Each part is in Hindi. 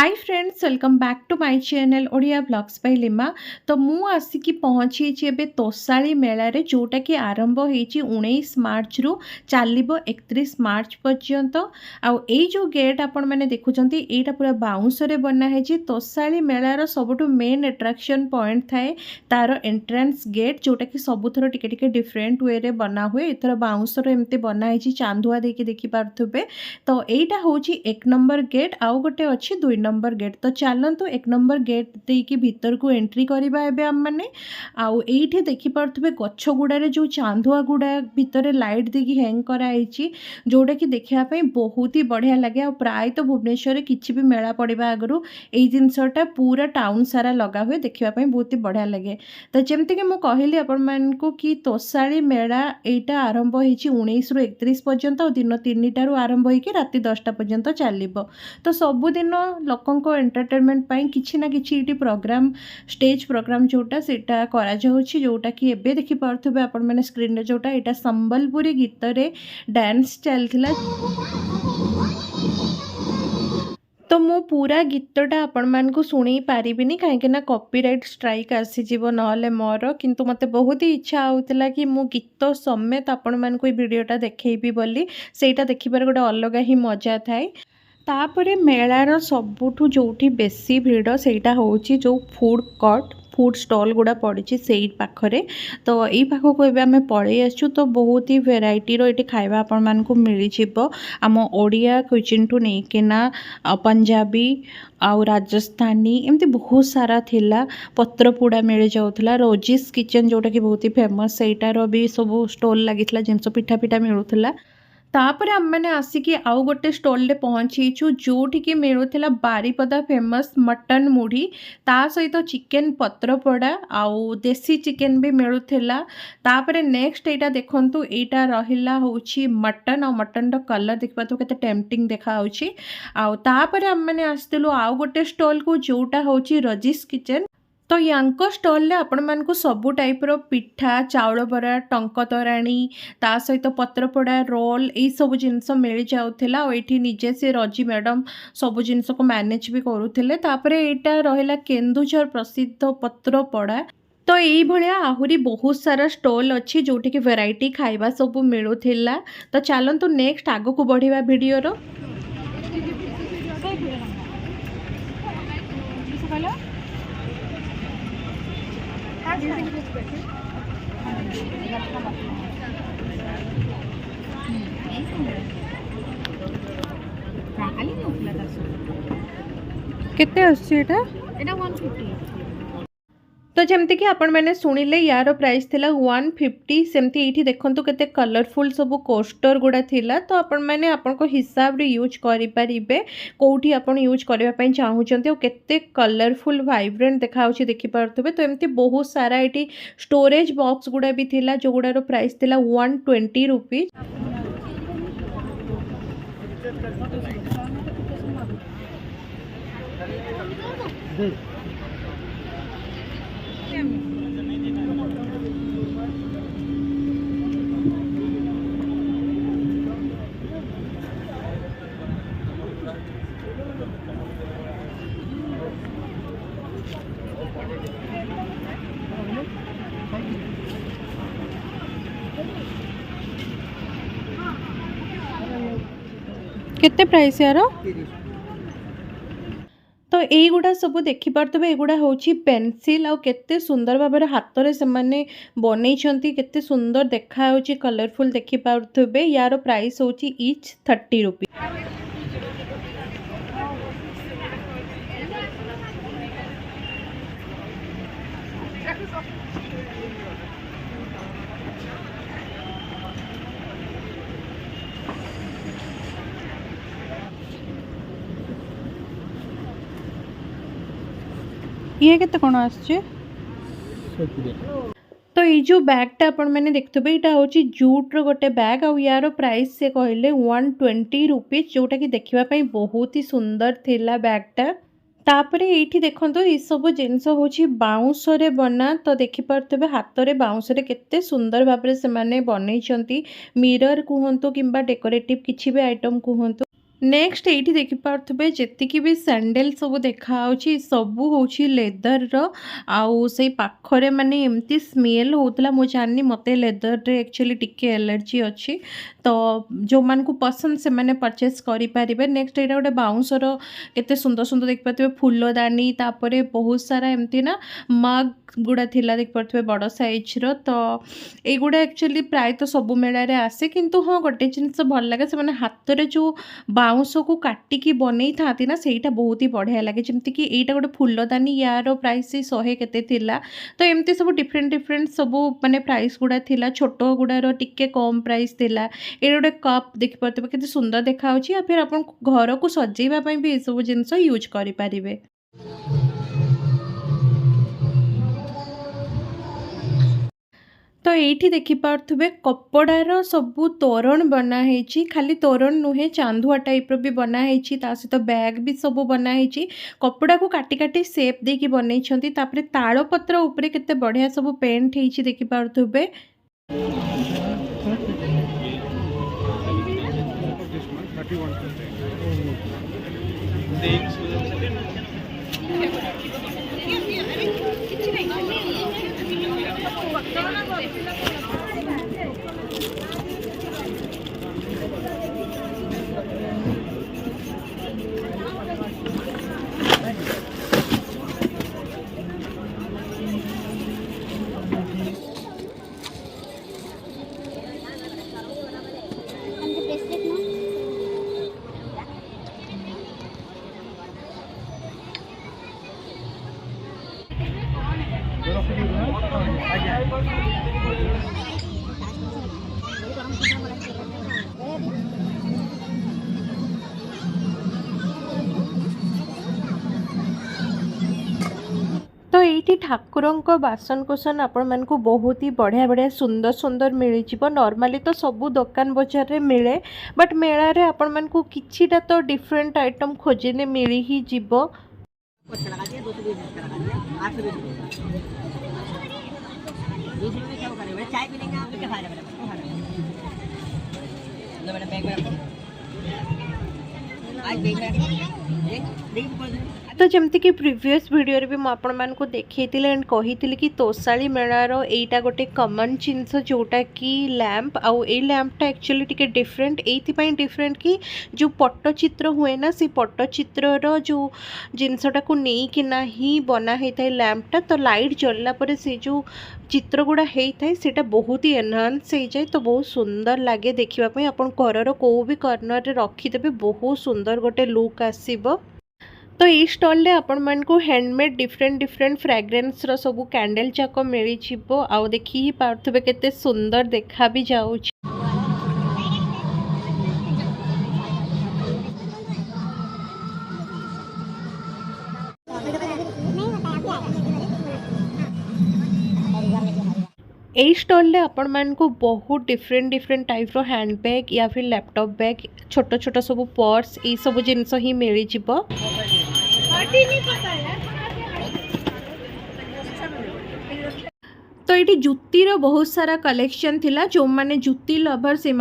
Hi friends welcome back to my channel Odia blogs by Lima. तो मु आसिकी पहुँची एबे तोसाली मेलारे जोटा कि आरंभ होईची 19 मार्च रु चलिबो 31 मार्च पर्यंत। आउ एई जो गेट आपण माने देखुचंती एटा पूरा बाउंस रे बना हेची। Tosali malar सबुठु main attraction point थाए तार एंट्रेंस गेट जोटा कि सबुथरो टिके टिके डिफरेंट वे रे बना हुए। एथर बाउंस रे एमती बना हेची चांदुआ देकी देखि पारथुबे। तो एटा होची 1 नंबर गेट आउ गोटे अछि 2 नंबर गेट। तो चलतु 1 नंबर गेट देकी भीतर को एंट्री करबा एबे हम माने। आउ एठी देखि पारथुबे गच्छ गुडारे जो चांदुआ गुडा भीतर लाइट देकी हैंग करा आइची जोटा कि देखिया पई बहुत ही बढ़िया लागे। आ प्राय तो भुवनेश्वर किछि भी मेला पड़िबा आगरु एई जिंसटा पूरा टाउन सारा लगा हुए देखिया पई बहुत ही बढ़िया लगे। तो जेमति कि मु कहिली आपण मानकु कि तोसाली मेला एटा आरंभ होईची 19 रु 31 पर्यंत और दिन 3 टारू आरंभ होईकी राति 10टा पर्यंत चलिबो। तो सबुदिन लोकंको एंटरटेनमेंट पाई किछि ना किछि इटी प्रोग्राम स्टेज प्रोग्राम जोटा सेटा करा जाउछि जोटा कि एबे देखि पारथुबे आपण माने स्क्रीन रे जोटा एटा संबलपुरी गीत रे डांस चलथिला। तो मु पूरा गीतटा आपण मानकु सुणी पारिबिनी काहेकि ना कॉपीराइट स्ट्राइक आसी जीवो नहले मोर। किंतु मते बहुत ही इच्छा होउतिला कि मु गीत समेत आपण मानकु ई वीडियोटा देखैबी बोली। सेटा देखिबार गोटे अलग ही मजा थाए। तापरे मेलार सबुठु जोठी बेसी भिड़ सेटा होउची जो फूड कोर्ट फूड स्टॉल गुड़ा पड़ी से पाखरे। तो यही पाखक आम पलि आसु तो बहुत ही भेराइटी रो खाଇବା आपण मानकु मिली जिवो। आम ओडिया क्विचिन टू नेकिना पंजाबी आउ राजस्थानी एमती बहुत सारा थिला। पत्र पोड़ा मिल जाउथला। रोजिस किचन जोटा कि बहुत ही फेमस सेटार भी सब स्टॉल लगिथला जिनस पिठा पिठा मिलुथला। तापर आम मैंने आसिकी आउ गोटे स्टॉल रे पहुँचीचु जोठी कि मिलुथला बारीपदा फेमस मटन मुढ़ी ता सहित चिकेन पत्रपोड़ा आउ देसी चिकेन भी मिलुथला। तापर नेक्स्ट एटा देखंतु एटा रहिला होउची मटन और मटन रो कलर देखबा तो केते टेम्पटिंग देखा होउची। आउ तापर आम मैंने आस्तिलु आउ गोटे स्टॉल को जोटा होउची रजिस किचन। तो यांको स्टॉल रे आपण मानकु सबु टाइप रो पिठा चाउल बरा टंक तराणी ता सहित पत्रपोड़ा रोल यही सब जिनस मिल जाउथला। और एठी निजे से रजी मैडम सब जिनस को मैनेज भी करूथिले। तापरे एटा रहिला केन्दुझर प्रसिद्ध पत्रपोड़ा। तो यही भलिया आहुरी बहुत सारा स्टॉल अच्छी जोठी कि वैरायटी खाइबा सब मिलुथिला। तो चलंतु नेक्स्ट आगो को बढ़िबा वीडियो रो। केते आछि एटा 150। तो जमती कि आपण मैंने शुणिले यार प्राइस थिला 150। सेमती एठी देखंतु केते कलरफुल सब कोस्टर गुडा थिला। तो आपण मैंने आपण को हिसाब रे यूज करि परिबे कोठी आपण यूज करबा पई चाहूचंती और केते कलरफुल वाइब्रेंट देखाउची देखि पारथबे। तो एमती बहुत सारा एठी स्टोरेज बॉक्स गुडा भी थिला जो गुडारो प्राइस थिला 120 रुपीस। केते प्राइस यार? तो एगुड़ा सब देखि पारथबे एगुड़ा होची पेंसिल और केते सुंदर भाबरे हाथ रे से माने बनै छंती केते सुंदर देखा होची कलरफुल देखि पारथबे। यार प्राइस होची ईच 30 रुपीस। ये केते कोन आछे? तो ये जो बैगटा आपण मैंने देखते यहाँ हूँ जूट रो गोटे बैग और यार प्राइस से कहले 120 रुपीस जोटा कि देखापी बहुत ही सुंदर थिला बैगटा। तापरे एठी देखंतु ये सब जिनस होची बाउंस रे बना। तो देखि पारथबे हाथ रे बाउंस रे केते सुंदर भाबरे से माने बनै छंती। मिरर कुहंतु किंबा डेकोरेटिव किछि भी आइटम कुहंतु। नेक्स्ट एइठी देखि पारुथबे जेतिकी भी सैंडल सब देखाउछि सबु होछि लेदर रो। आउ सेई पाखरे माने एमती स्मेल होतला मु जाननी मते लेदर रे एक्चुअली टिके एलर्जी अछि। तो जो मान को पसंद से माने परचेस करि पारिबे। नेक्स्ट एटा गोटे बाउंसर केते सुंदर सुंदर देख पाथबे फूलदानी तापरे बहुत सारा एमती ना मग गुड़ा थिला देख पाथबे बड़ साइज रो। तो एगुड़ा एक्चुअली प्राय तो सबु मेला रे आसे किंतु हाँ गोटे जिनिस भल लागे से माने हाथ रे जो बाउंस को काटिकी बनै थाती ना सेटा बहुत ही बढ़िया लगे। जमती कि एटा गोटे फूलदानी यार प्राइस 100 केते थिला। तो एमती सब डिफरेंट डिफरेंट सब माने प्राइस गुड़ा थिला। छोट गुड़ार टिके कम प्राइस थिला। ए गोटे कप देखि पाथबे केते सुंदर देखा होची या फिर अपन घर को सजेଇବା ପାଇଁ भी ए सब जिनिस यूज करि पारिबे। तो एठी देखि पार्थुबे कपड़ार सबु तोरण बना हेची। खाली तोरण नुहे चांदुआ टाइप रो भी बना हेची। ता सहित बैग भी सबु बना हेची। कपड़ा को काटी काटी शेप देकी बनै छंती। तापरे ताळ पत्र ऊपरे केते बढ़िया सबु पेंट हेची देखि पार्थुबे। तो ये ठाकुर बासन कुसन आपण मान को बहुत ही बढ़िया बढ़िया सुंदर सुंदर मिल जाव। नॉर्मली तो सबू दुकान बजार रे मिले बट मेला रे आपण मान को किछिटा तो डिफरेंट आइटम खोजने मिल ही जीव। तो जमती कि प्रीवियस वीडियो रे भी मु आपण मान को देखैतिले एंड कहितिले कि तोसाली मेलार एटा गोटे कॉमन जिनस जोटा कि लैंप आउ ए लैंपटा एक्चुअली टिके डिफरेंट एथि पई डिफरेंट कि जो पट्टचित्र हुए ना से पट्टचित्रर जो जिनसटा को नहीं कि ना ही बना होता लैंपटा। तो लाइट जलला पर से जो चित्र गुड़ा होता है सेटा बहुत ही एनहांस हो जाए। तो बहुत सुंदर लगे देखा अपन घर को भी कॉर्नर रे रखिदेवे बहुत सुंदर गोटे लुक आसीबो। तो ये स्टॉल रे आपण मान को हैंडमेड डिफरेंट डिफरेंट फ्रेग्रेंस रो सब कैंडल जाक मिली छिबो। आउ देखि ही पार्थबे केते सुंदर देखा भी जाउछ। यही स्टॉल रे आपण मान को बहुत डिफरेंट डिफरेंट टाइप रो हैंड बैग या फिर लैपटॉप बैग छोट छोट सब पर्स ये सब जिनस ही मिली जिवो। तो ये जुतीर बहुत सारा कलेक्शन थिला। जो माने जुती लवर से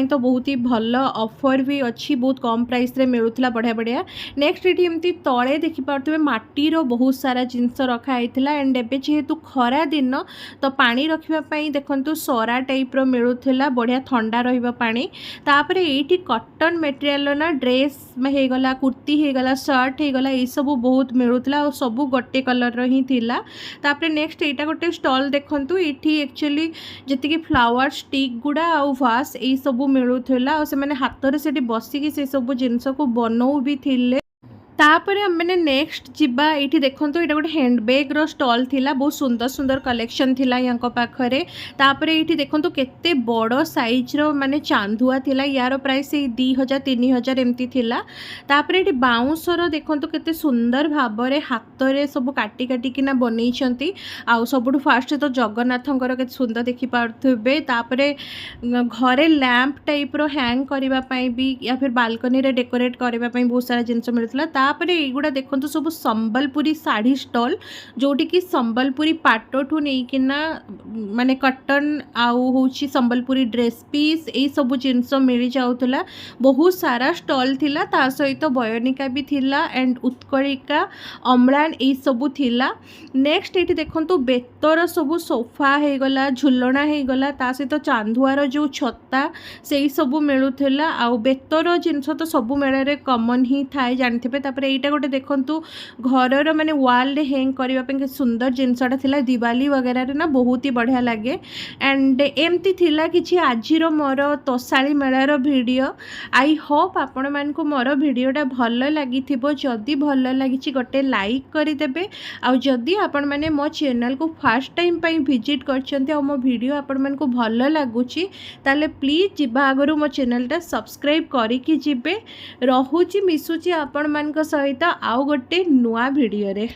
तो बहुत ही भल ऑफर भी अच्छी बहुत कम प्राइस रे मिलूला बढ़िया बढ़िया। नेक्स्ट ये एमती तले देखि पार्थबे माटीर बहुत सारा जिनस रखा होता। एंड एबे जेहेतु खरा दिन तो पानी रखिबा पई देखंतु सरा टाइप रो मिलूला बढ़िया ठंडा रहिबा पानी। तापरे एठी कॉटन मटेरियल ना ड्रेस हे गला कुर्ती हे गला शर्ट हे गला ए सब बहुत मिलूला और सब गोटे कलर रो ही थिला। तापरे नेक्स्ट एटा गोटे स्टॉल देखंतु एठी एक्चुअली जति फ्लावर स्टिक गुड़ा आउ वास ये सब मिलूला और से माने हाथ रे सेठी बसिकी से सब जिनस को बनौ भी थिले। तापर मैंने नेक्स्ट जीवा ये देखो तो ये गोटे हैंडबैग रो स्टॉल थिला बहुत सुंदर सुंदर कलेक्शन थिला यहाँ पाखरे। तापर ये देखो तो केते बड़ साइज रो माने चांदुआ थिला यार प्राइस 2000-3000 एमती थिला। तापर ये बाउंसर देखो तो केते सुंदर भाव रे हाथ रे सब काटी काटी किना बनै छंती। आउ सबुठु फास्ट तो जगन्नाथंकर केते सुंदर देखि पारथुबे। तापर घरे लैंप टाइप रो हैंग करबा पई भी या फिर बालकनी रे डेकोरेट करबा पई बहुत सारा जिंस मिलथला। तापरे एगुड़ा देखंतु सब संबलपुरी साड़ी स्टॉल जोटी कि संबलपुरी पाटठू नेकिना माने कटन आउ होची संबलपुरी ड्रेस पीस ए सब जिनस मिल जाउतला। बहुत सारा स्टॉल थिला ता सहित बयनिका भी थिला एंड उत्कलिका अम्लान ए सब थिला। नेक्स्ट ये देखंतु बेतर सब सोफा हे गला झुलना हे गला ता सहित चांदुआर जो छत्ता से सब मिलूला। आउ बेतर जिनस तो सब मेले रे कॉमन ही थाए जानथिबे। तापर एटा गोटे देखंतु घरर माने वॉल रे हैंग करबा पे सुंदर जिनसटा थिला दिवाली वगैरह रे ना बहुत ही बढ़िया लगे। एंड एमती थिला किछि आजिरो मोर Tosali malar video. I hope आपण मानकु मोर वीडियोटा भल लागिथिबो। जदि भल लागिछि गोटे लाइक करिदेबे। आउ जदि आपण माने मो चैनल को फर्स्ट टाइम पई विजिट करछन्ते और मो वीडियो आपण मानकु भल लागुछि ताले प्लीज जिबा आगरु मो चैनलटा सब्सक्राइब करिकि जिबे। रहुछि मिसुछि आपण मानक सहित आउ गोटे नुआ वीडियो रे।